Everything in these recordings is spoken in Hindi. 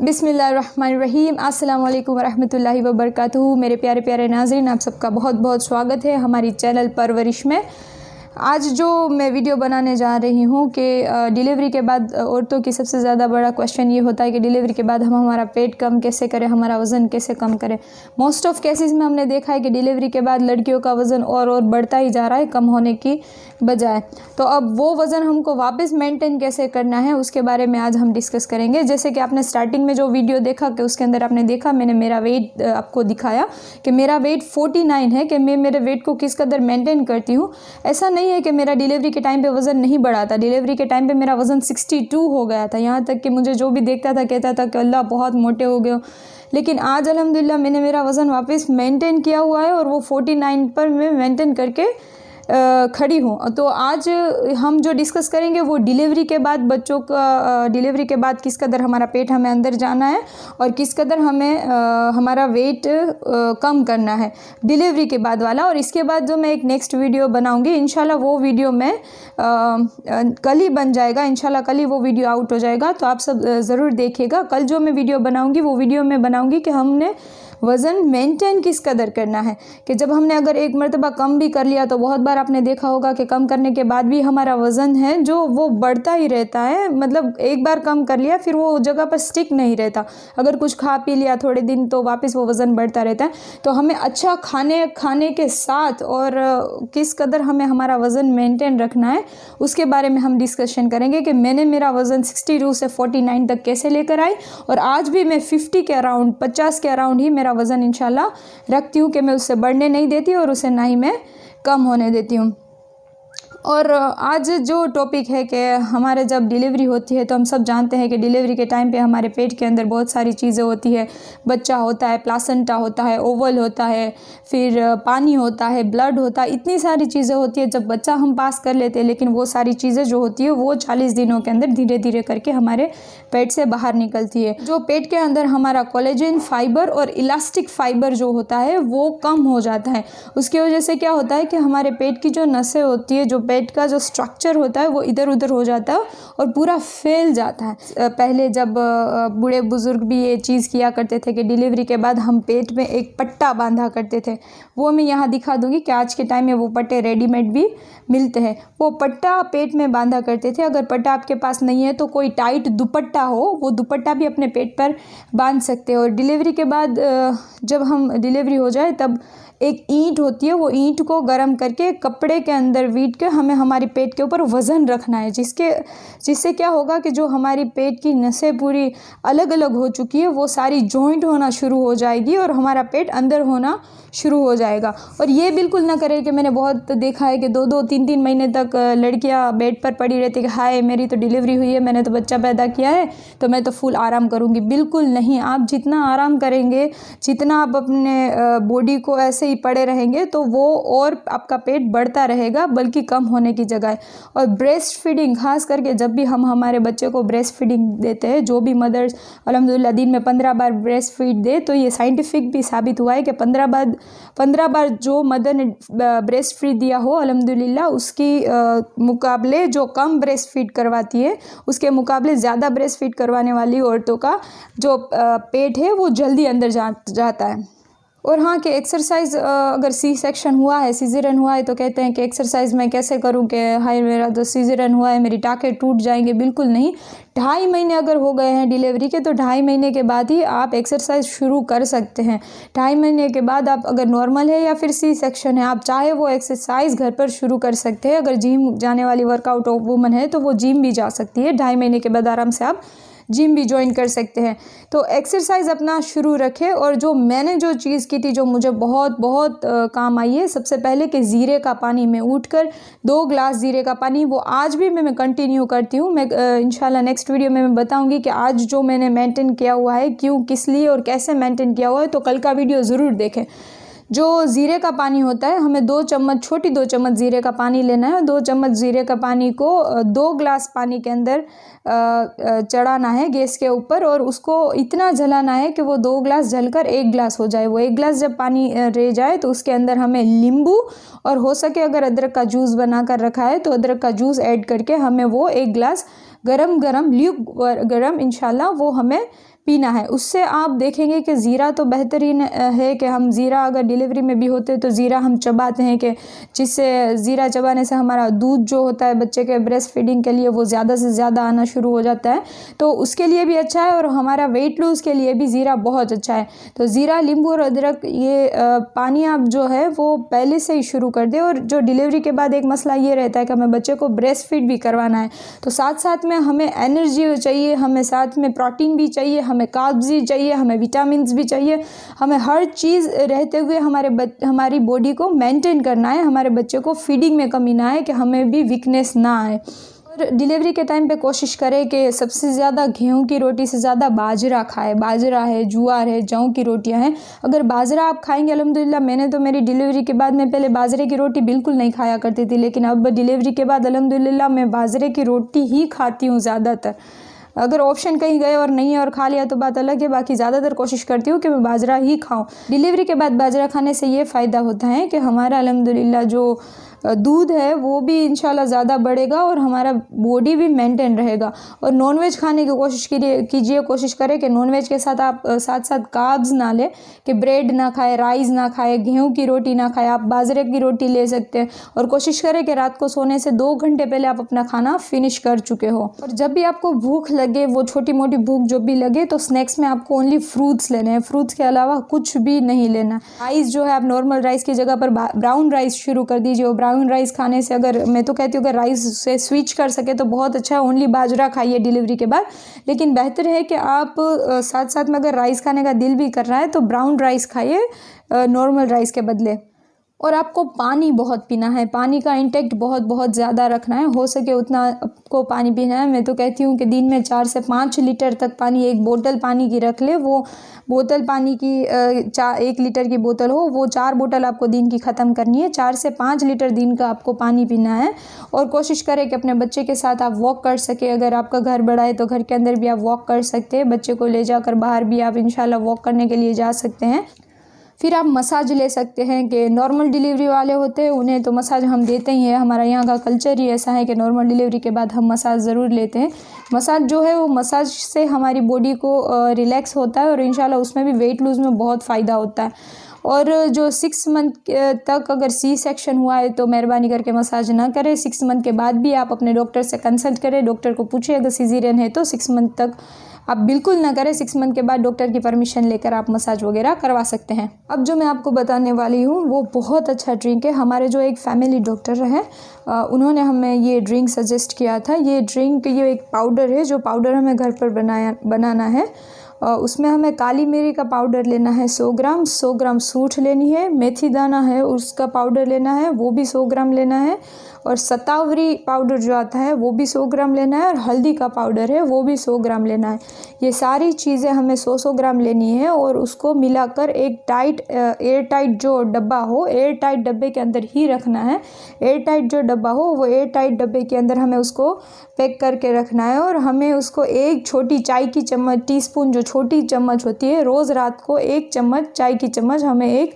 बिस्मिल्लाहिर्रहमानिर्रहीम। अस्सलाम वालेकुम वरहमतुल्लाहि वबरकातुहू। मेरे प्यारे प्यारे नाज़रीन, आप सबका बहुत बहुत स्वागत है हमारी चैनल परवरिश में। आज जो मैं वीडियो बनाने जा रही हूँ कि डिलीवरी के बाद औरतों की सबसे ज़्यादा बड़ा क्वेश्चन ये होता है कि डिलीवरी के बाद हम हमारा पेट कम कैसे करें, हमारा वज़न कैसे कम करें। मोस्ट ऑफ़ केसेस में हमने देखा है कि डिलीवरी के बाद लड़कियों का वज़न और बढ़ता ही जा रहा है, कम होने की बजाय। तो अब वो वज़न हमको वापस मेंटेन कैसे करना है उसके बारे में आज हम डिस्कस करेंगे। जैसे कि आपने स्टार्टिंग में जो वीडियो देखा कि उसके अंदर आपने देखा मैंने मेरा वेट आपको दिखाया कि मेरा वेट 49 है, कि मैं मेरे वेट को किस कदर मेंटेन करती हूँ। ऐसा नहीं है कि मेरा डिलीवरी के टाइम पे वज़न नहीं बढ़ा था। डिलीवरी के टाइम पे मेरा वज़न 62 हो गया था, यहाँ तक कि मुझे जो भी देखता था कहता था कि अल्लाह बहुत मोटे हो गए हो। लेकिन आज अल्हम्दुलिल्लाह मैंने मेरा वज़न वापस मेंटेन किया हुआ है और वो 49 पर मैं मेंटेन करके खड़ी हूँ। तो आज हम जो डिस्कस करेंगे वो डिलीवरी के बाद बच्चों का डिलीवरी के बाद किस कदर हमारा पेट हमें अंदर जाना है और किस कदर हमें हमारा वेट कम करना है डिलीवरी के बाद वाला। और इसके बाद जो मैं एक नेक्स्ट वीडियो बनाऊंगी इंशाल्लाह वो वीडियो में कल ही बन जाएगा, इंशाल्लाह कल ही वो वीडियो आउट हो जाएगा। तो आप सब ज़रूर देखिएगा। कल जो मैं वीडियो बनाऊंगी वो वीडियो में बनाऊंगी कि हमने वज़न मेंटेन किस कदर करना है। कि जब हमने अगर एक मरतबा कम भी कर लिया तो बहुत बार आपने देखा होगा कि कम करने के बाद भी हमारा वज़न है जो वो बढ़ता ही रहता है। मतलब एक बार कम कर लिया फिर वो जगह पर स्टिक नहीं रहता। अगर कुछ खा पी लिया थोड़े दिन तो वापस वो वज़न बढ़ता रहता है। तो हमें अच्छा खाने के साथ और किस कदर हमें हमारा वज़न मेंटेन रखना है उसके बारे में हम डिस्कशन करेंगे कि मैंने मेरा वज़न 62 से 49 तक कैसे लेकर आई और आज भी मैं 50 के अराउंड 50 के अराउंड ही मेरा वज़न इंशाल्लाह रखती हूँ कि मैं उससे बढ़ने नहीं देती और उसे ना ही मैं कम होने देती हूँ। और आज जो टॉपिक है कि हमारे जब डिलीवरी होती है तो हम सब जानते हैं कि डिलीवरी के टाइम पे हमारे पेट के अंदर बहुत सारी चीज़ें होती है। बच्चा होता है, प्लासेंटा होता है, ओवल होता है, फिर पानी होता है, ब्लड होता है, इतनी सारी चीज़ें होती है जब बच्चा हम पास कर लेते हैं। लेकिन वो सारी चीज़ें जो होती है वो 40 दिनों के अंदर धीरे धीरे करके हमारे पेट से बाहर निकलती है। जो पेट के अंदर हमारा कोलेजन फाइबर और इलास्टिक फाइबर जो होता है वो कम हो जाता है। उसकी वजह से क्या होता है कि हमारे पेट की जो नसें होती है, जो पेट का जो स्ट्रक्चर होता है वो इधर उधर हो जाता है और पूरा फैल जाता है। पहले जब बूढ़े बुजुर्ग भी ये चीज़ किया करते थे कि डिलीवरी के बाद हम पेट में एक पट्टा बांधा करते थे। वो मैं यहाँ दिखा दूँगी कि आज के टाइम में वो पट्टे रेडीमेड भी मिलते हैं। वो पट्टा पेट में बांधा करते थे। अगर पट्टा आपके पास नहीं है तो कोई टाइट दुपट्टा हो, वो दुपट्टा भी अपने पेट पर बांध सकते हो। और डिलीवरी के बाद जब हम डिलीवरी हो जाए तब एक ईंट होती है, वो ईंट को गर्म करके कपड़े के अंदर वीट के हमें हमारी पेट के ऊपर वज़न रखना है, जिससे क्या होगा कि जो हमारी पेट की नसें पूरी अलग अलग हो चुकी है वो सारी जॉइंट होना शुरू हो जाएगी और हमारा पेट अंदर होना शुरू हो जाएगा। और ये बिल्कुल ना करें कि मैंने बहुत देखा है कि 2-2, 3-3 महीने तक लड़कियां बेड पर पड़ी रहती कि हाय मेरी तो डिलीवरी हुई है, मैंने तो बच्चा पैदा किया है तो मैं तो फुल आराम करूँगी। बिल्कुल नहीं। आप जितना आराम करेंगे, जितना आप अपने बॉडी को ऐसे ही पड़े रहेंगे तो वो और आपका पेट बढ़ता रहेगा बल्कि कम होने की जगह है। और ब्रेस्ट फीडिंग खास करके जब भी हम हमारे बच्चे को ब्रेस्ट फीडिंग देते हैं, जो भी मदर्स अल्हम्दुलिल्लाह दिन में 15 बार ब्रेस्ट फीड दे, तो ये साइंटिफिक भी साबित हुआ है कि 15 बार जो मदर ने ब्रेस्ट फीड दिया हो अल्हम्दुलिल्लाह उसकी मुकाबले जो कम ब्रेस्ट फीड करवाती है उसके मुकाबले ज़्यादा ब्रेस्ट फीड करवाने वाली औरतों का जो पेट है वो जल्दी अंदर जाता है। और हाँ कि एक्सरसाइज अगर सी सेक्शन हुआ है, सीजरियन हुआ है तो कहते हैं कि एक्सरसाइज मैं कैसे करूँ कि हाय मेरा तो सीजरियन हुआ है, मेरी टाँकें टूट जाएंगे। बिल्कुल नहीं। 2.5 महीने अगर हो गए हैं डिलीवरी के तो 2.5 महीने के बाद ही आप एक्सरसाइज शुरू कर सकते हैं। 2.5 महीने के बाद आप अगर नॉर्मल है या फिर सी सेक्शन है, आप चाहे वो एक्सरसाइज घर पर शुरू कर सकते हैं। अगर जिम जाने वाली वर्कआउट वूमन है तो वो जिम भी जा सकती है। 2.5 महीने के बाद आराम से आप जिम भी ज्वाइन कर सकते हैं। तो एक्सरसाइज अपना शुरू रखें। और जो मैंने जो चीज़ की थी जो मुझे बहुत बहुत काम आई है, सबसे पहले कि ज़ीरे का पानी में उठकर 2 ग्लास ज़ीरे का पानी, वो आज भी मैं कंटिन्यू करती हूँ। मैं इंशाल्लाह नेक्स्ट वीडियो में मैं बताऊँगी कि आज जो मैंने मेंटेन किया हुआ है क्यों, किस लिए और कैसे मेंटेन किया हुआ है, तो कल का वीडियो ज़रूर देखें। जो ज़ीरे का पानी होता है हमें 2 चम्मच छोटी 2 चम्मच ज़ीरे का पानी लेना है। 2 चम्मच ज़ीरे का पानी को 2 ग्लास पानी के अंदर चढ़ाना है गैस के ऊपर और उसको इतना जलाना है कि वो 2 ग्लास जलकर 1 ग्लास हो जाए। वो 1 ग्लास जब पानी रह जाए तो उसके अंदर हमें नींबू और हो सके अगर अदरक का जूस बना कर रखा है तो अदरक का जूस ऐड करके हमें वो 1 ग्लास गरम गरम ल्यूक गरम इंशाल्लाह वो हमें पीना है। उससे आप देखेंगे कि ज़ीरा तो बेहतरीन है कि हम ज़ीरा अगर डिलीवरी में भी होते तो ज़ीरा हम चबाते हैं कि जिससे ज़ीरा चबाने से हमारा दूध जो होता है बच्चे के ब्रेस्ट फीडिंग के लिए वो ज़्यादा से ज़्यादा आना शुरू हो जाता है, तो उसके लिए भी अच्छा है और हमारा वेट लूज़ के लिए भी ज़ीरा बहुत अच्छा है। तो ज़ीरा, नींबू और अदरक ये पानी आप जो है वो पहले से ही शुरू कर दें। और जो डिलीवरी के बाद एक मसला ये रहता है कि हमें बच्चे को ब्रेस्ट फीड भी करवाना है, तो साथ साथ में हमें एनर्जी चाहिए, हमें साथ में प्रोटीन भी चाहिए, हमें कार्ब्स भी चाहिए, हमें विटामिन्स भी चाहिए, हमें हर चीज़ रहते हुए हमारी बॉडी को मेंटेन करना है, हमारे बच्चे को फीडिंग में कमी ना आए, कि हमें भी वीकनेस ना आए। और डिलीवरी के टाइम पे कोशिश करें कि सबसे ज़्यादा गेहूं की रोटी से ज़्यादा बाजरा खाए। बाजरा है, ज्वार है, जौ की रोटियां हैं। अगर बाजरा आप खाएंगे अल्हम्दुलिल्लाह, मैंने तो मेरी डिलीवरी के बाद में पहले बाजरे की रोटी बिल्कुल नहीं खाया करती थी, लेकिन अब डिलीवरी के बाद अल्हम्दुलिल्लाह मैं बाजरे की रोटी ही खाती हूँ ज़्यादातर। अगर ऑप्शन कहीं गए और नहीं है और खा लिया तो बात अलग है, बाकी ज़्यादातर कोशिश करती हूँ कि मैं बाजरा ही खाऊं। डिलीवरी के बाद बाजरा खाने से ये फ़ायदा होता है कि हमारा अल्हम्दुलिल्लाह जो दूध है वो भी इंशाल्लाह ज़्यादा बढ़ेगा और हमारा बॉडी भी मेंटेन रहेगा। और नॉनवेज खाने की कोशिश कीजिए, कोशिश करें कि नॉनवेज के साथ आप साथ साथ कार्ब्स ना लें, कि ब्रेड ना खाए, राइस ना खाए, गेहूं की रोटी ना खाए, आप बाजरे की रोटी ले सकते हैं। और कोशिश करें कि रात को सोने से 2 घंटे पहले आप अपना खाना फिनिश कर चुके हो। और जब भी आपको भूख लगे, वो छोटी मोटी भूख जो भी लगे, तो स्नैक्स में आपको ओनली फ्रूट्स लेने हैं, फ्रूट्स के अलावा कुछ भी नहीं लेना। राइस जो है आप नॉर्मल राइस की जगह पर ब्राउन राइस शुरू कर दीजिए। ब्राउन राइस खाने से, अगर मैं तो कहती हूँ अगर राइस से स्विच कर सके तो बहुत अच्छा है। ओनली बाजरा खाइए डिलीवरी के बाद, लेकिन बेहतर है कि आप साथ साथ में अगर राइस खाने का दिल भी कर रहा है तो ब्राउन राइस खाइए नॉर्मल राइस के बदले। और आपको पानी बहुत पीना है, पानी का इंटेक्ट बहुत ज़्यादा रखना है, हो सके उतना आपको पानी पीना है। मैं तो कहती हूँ कि दिन में 4 से 5 लीटर तक पानी, एक बोतल पानी की रख ले। वो बोतल पानी की 1 लीटर की बोतल हो, वो 4 बोतल आपको दिन की ख़त्म करनी है। 4 से 5 लीटर दिन का आपको पानी पीना है। और कोशिश करें कि अपने बच्चे के साथ आप वॉक कर सके। अगर आपका घर बड़ा है तो घर के अंदर भी आप वॉक कर सकते हैं, बच्चे को ले जाकर बाहर भी आप इंशाल्लाह वॉक करने के लिए जा सकते हैं। फिर आप मसाज ले सकते हैं, कि नॉर्मल डिलीवरी वाले होते हैं उन्हें तो मसाज हम देते ही हैं, हमारा यहाँ का कल्चर ही ऐसा है कि नॉर्मल डिलीवरी के बाद हम मसाज ज़रूर लेते हैं। मसाज जो है वो मसाज से हमारी बॉडी को रिलैक्स होता है और इंशाल्लाह उसमें भी वेट लूज़ में बहुत फ़ायदा होता है। और जो 6 मंथ तक अगर सी सेक्शन हुआ है तो मेहरबानी करके मसाज ना करें। 6 मंथ के बाद भी आप अपने डॉक्टर से कंसल्ट करें, डॉक्टर को पूछिए। अगर सीज़ेरियन है तो 6 मंथ तक आप बिल्कुल ना करें, 6 मंथ के बाद डॉक्टर की परमिशन लेकर आप मसाज वगैरह करवा सकते हैं। अब जो मैं आपको बताने वाली हूँ वो बहुत अच्छा ड्रिंक है। हमारे जो एक फैमिली डॉक्टर हैं उन्होंने हमें ये ड्रिंक सजेस्ट किया था। ये ड्रिंक, ये एक पाउडर है, जो पाउडर हमें घर पर बनाना है। उसमें हमें काली मिरी का पाउडर लेना है 100 ग्राम, 100 ग्राम सूंठ लेनी है, मेथी दाना है उसका पाउडर लेना है, वो भी 100 ग्राम लेना है। और शतावरी पाउडर जो आता है वो भी 100 ग्राम लेना है। और हल्दी का पाउडर है वो भी 100 ग्राम लेना है। ये सारी चीज़ें हमें 100 ग्राम लेनी है और उसको मिलाकर एक एयर टाइट जो डब्बा हो, एयर टाइट डब्बे के अंदर ही रखना है। एयर टाइट जो डब्बा हो वो एयर टाइट डब्बे के अंदर हमें उसको पैक करके रखना है। और हमें उसको एक छोटी चाय की चम्मच, टीस्पून जो छोटी चम्मच होती है, रोज़ रात को 1 चम्मच चाय की चम्मच हमें 1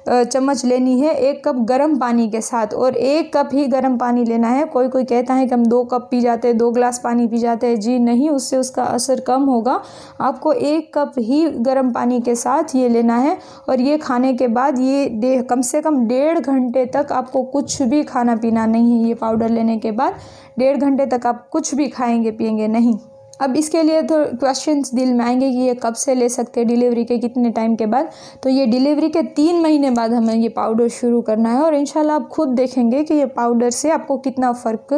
चम्मच लेनी है 1 कप गर्म पानी के साथ। और 1 कप ही गर्म पानी लेना है। कोई कहता है कि हम 2 कप पी जाते हैं, 2 गिलास पानी पी जाते हैं। जी नहीं, उससे उसका असर कम होगा। आपको 1 कप ही गर्म पानी के साथ ये लेना है। और ये खाने के बाद ये कम से कम 1.5 घंटे तक आपको कुछ भी खाना पीना नहीं है। ये पाउडर लेने के बाद 1.5 घंटे तक आप कुछ भी खाएंगे पिएंगे नहीं। अब इसके लिए तो क्वेश्चंस दिल में आएंगे कि ये कब से ले सकते हैं, डिलीवरी के कितने टाइम के बाद। तो ये डिलीवरी के 3 महीने बाद हमें ये पाउडर शुरू करना है। और इंशाल्लाह आप खुद देखेंगे कि ये पाउडर से आपको कितना फ़र्क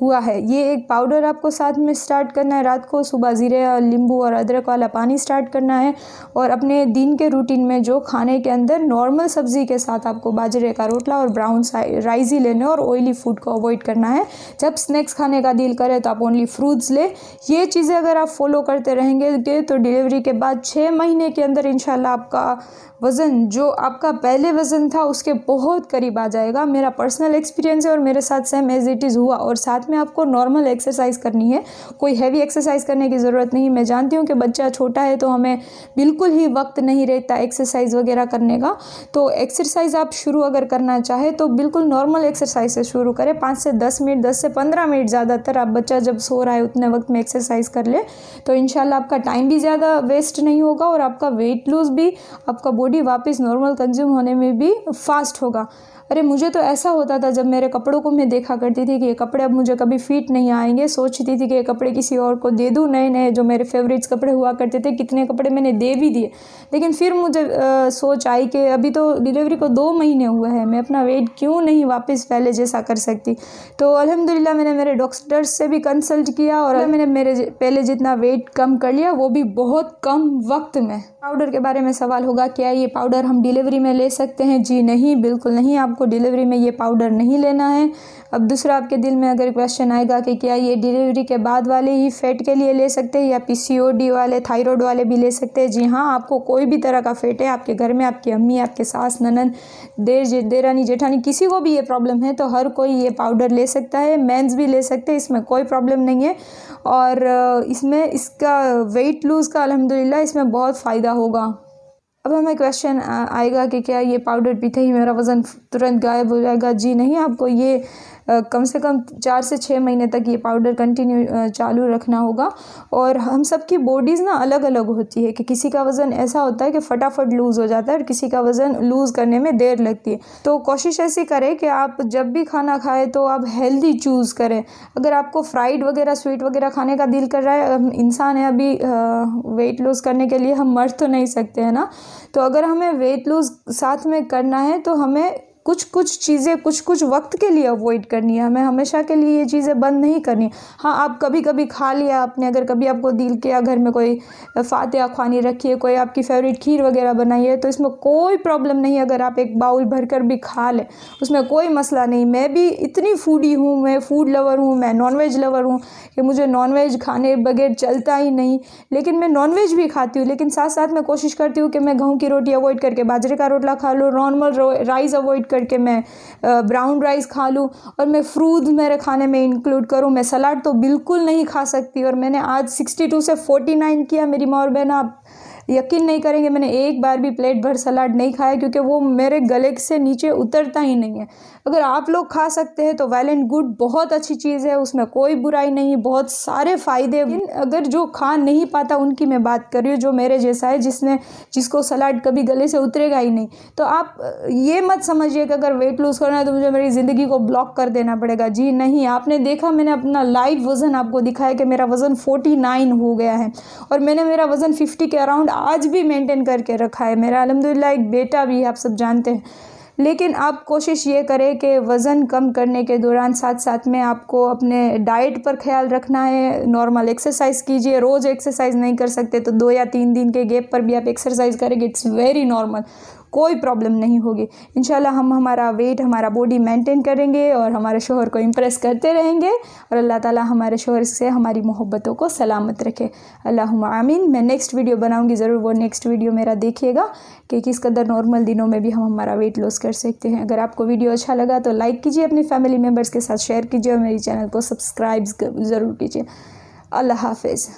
हुआ है। ये एक पाउडर आपको साथ में स्टार्ट करना है रात को, सुबह ज़ीरे और नींबू और अदरक वाला पानी स्टार्ट करना है। और अपने दिन के रूटीन में जो खाने के अंदर नॉर्मल सब्ज़ी के साथ आपको बाजरे का रोटला और ब्राउन राइस ही लेने और ऑयली फूड को अवॉइड करना है। जब स्नैक्स खाने का दिल करे तो आप ओनली फ्रूट्स ले। ये चीज़ें अगर आप फॉलो करते रहेंगे तो डिलीवरी के बाद 6 महीने के अंदर इंशाल्लाह आपका वज़न जो आपका पहले वज़न था उसके बहुत करीब आ जाएगा। मेरा पर्सनल एक्सपीरियंस है और मेरे साथ सेम एज इट इज़ हुआ। और साथ में आपको नॉर्मल एक्सरसाइज करनी है, कोई हैवी एक्सरसाइज करने की ज़रूरत नहीं। मैं जानती हूँ कि बच्चा छोटा है तो हमें बिल्कुल ही वक्त नहीं रहता एक्सरसाइज वगैरह करने का। तो एक्सरसाइज आप शुरू अगर करना चाहे तो बिल्कुल नॉर्मल एक्सरसाइज से शुरू करें, 5 से 10 मिनट, 10 से 15 मिनट ज़्यादातर। आप बच्चा जब सो रहा है उतने वक्त में एक्सरसाइज कर ले तो इंशाल्लाह आपका टाइम भी ज़्यादा वेस्ट नहीं होगा और आपका वेट लूज़ भी, आपका बॉडी वापस नॉर्मल कंज्यूम होने में भी फास्ट होगा। अरे मुझे तो ऐसा होता था जब मेरे कपड़ों को मैं देखा करती थी कि ये कपड़े अब मुझे कभी फिट नहीं आएंगे, सोचती थी कि ये कपड़े किसी और को दे दूँ। नए नए जो मेरे फेवरेट्स कपड़े हुआ करते थे, कितने कपड़े मैंने दे भी दिए। लेकिन फिर मुझे सोच आई कि अभी तो डिलीवरी को 2 महीने हुए हैं, मैं अपना वेट क्यों नहीं वापस पहले जैसा कर सकती। तो अल्हम्दुलिल्लाह मैंने मेरे डॉक्टर्स से भी कंसल्ट किया और मैंने मेरे पहले जितना वेट कम कर लिया, वो भी बहुत कम वक्त में। पाउडर के बारे में सवाल होगा, क्या ये पाउडर हम डिलीवरी में ले सकते हैं? जी नहीं, बिल्कुल नहीं, आपको डिलीवरी में ये पाउडर नहीं लेना है। अब दूसरा आपके दिल में अगर क्वेश्चन आएगा कि क्या ये डिलीवरी के बाद वाले ही फैट के लिए ले सकते हैं या PCOD वाले, थायराइड वाले भी ले सकते हैं? जी हाँ, आपको कोई भी तरह का फैट है, आपके घर में आपकी अम्मी, आपके सास, ननद, देरानी, जेठानी, किसी को भी ये प्रॉब्लम है तो हर कोई ये पाउडर ले सकता है। मेंस भी ले सकते हैं, इसमें कोई प्रॉब्लम नहीं है। और इसमें इसका वेट लूज़ का अल्हम्दुलिल्लाह इसमें बहुत फ़ायदा होगा। अब हमें क्वेश्चन आएगा कि क्या ये पाउडर पीते ही मेरा वज़न तुरंत गायब हो जाएगा? जी नहीं, आपको ये कम से कम 4 से 6 महीने तक ये पाउडर कंटिन्यू चालू रखना होगा। और हम सब की बॉडीज़ ना अलग अलग होती है कि किसी का वज़न ऐसा होता है कि फटाफट लूज़ हो जाता है और किसी का वज़न लूज़ करने में देर लगती है। तो कोशिश ऐसी करें कि आप जब भी खाना खाएं तो आप हेल्दी चूज़ करें। अगर आपको फ्राइड वगैरह, स्वीट वगैरह खाने का दिल कर रहा है, इंसान है अभी, वेट लूज़ करने के लिए हम मर तो नहीं सकते हैं ना। तो अगर हमें वेट लूज़ साथ में करना है तो हमें कुछ चीज़ें कुछ वक्त के लिए अवॉइड करनी है, हमें हमेशा के लिए ये चीज़ें बंद नहीं करनी। हाँ, आप कभी कभी खा लिया आपने, अगर कभी आपको दिल किया घर में कोई फातिहा ख्वानी रखी है, कोई आपकी फेवरेट खीर वगैरह बनाई है, तो इसमें कोई प्रॉब्लम नहीं है अगर आप एक बाउल भरकर भी खा लें, उसमें कोई मसला नहीं। मैं भी इतनी फूडी हूँ, मैं फूड लवर हूँ, मैं नॉनवेज लवर हूँ कि मुझे नॉनवेज खाने बगैर चलता ही नहीं। लेकिन मैं नॉनवेज भी खाती हूँ, लेकिन साथ साथ मैं कोशिश करती हूँ कि मैं गेहूँ की रोटी अवॉइड करके बाजरे का रोटला खा लूँ, नॉर्मल राइस अवॉइड करके मैं ब्राउन राइस खा लूँ और मैं फ्रूट्स मेरे खाने में इंक्लूड करूँ। मैं सलाद तो बिल्कुल नहीं खा सकती और मैंने आज 62 से 49 किया। मेरी माँ और बहन, आप यकीन नहीं करेंगे, मैंने एक बार भी प्लेट भर सलाद नहीं खाया क्योंकि वो मेरे गले से नीचे उतरता ही नहीं है। अगर आप लोग खा सकते हैं तो वेल एंड गुड, बहुत अच्छी चीज़ है, उसमें कोई बुराई नहीं, बहुत सारे फ़ायदे। अगर जो खा नहीं पाता उनकी मैं बात कर रही हूँ, जो मेरे जैसा है, जिसको सलाद कभी गले से उतरेगा ही नहीं। तो आप ये मत समझिए कि अगर वेट लूज़ करना है तो मुझे मेरी ज़िंदगी को ब्लॉक कर देना पड़ेगा। जी नहीं, आपने देखा, मैंने अपना लाइव वज़न आपको दिखाया कि मेरा वज़न 49 हो गया है और मैंने मेरा वज़न 50 के अराउंड आज भी मेंटेन करके रखा है। मेरा अल्हम्दुलिल्लाह एक बेटा भी है, आप सब जानते हैं। लेकिन आप कोशिश ये करें कि वज़न कम करने के दौरान साथ साथ में आपको अपने डाइट पर ख्याल रखना है। नॉर्मल एक्सरसाइज कीजिए, रोज़ एक्सरसाइज नहीं कर सकते तो 2 या 3 दिन के गैप पर भी आप एक्सरसाइज करेंगे, इट्स वेरी नॉर्मल, कोई प्रॉब्लम नहीं होगी। इंशाल्लाह हम हमारा वेट, हमारा बॉडी मेंटेन करेंगे और हमारे शोहर को इम्प्रेस करते रहेंगे और अल्लाह ताला हमारे शोहर से हमारी मोहब्बतों को सलामत रखे। अल्लाहुम्मा आमीन। मैं नेक्स्ट वीडियो बनाऊंगी ज़रूर, वो नेक्स्ट वीडियो मेरा देखिएगा कि किस कदर नॉर्मल दिनों में भी हम हमारा वेट लॉस कर सकते हैं। अगर आपको वीडियो अच्छा लगा तो लाइक कीजिए, अपनी फैमिली मेम्बर्स के साथ शेयर कीजिए और मेरी चैनल को सब्सक्राइब ज़रूर कीजिए। अल्लाह हाफिज़।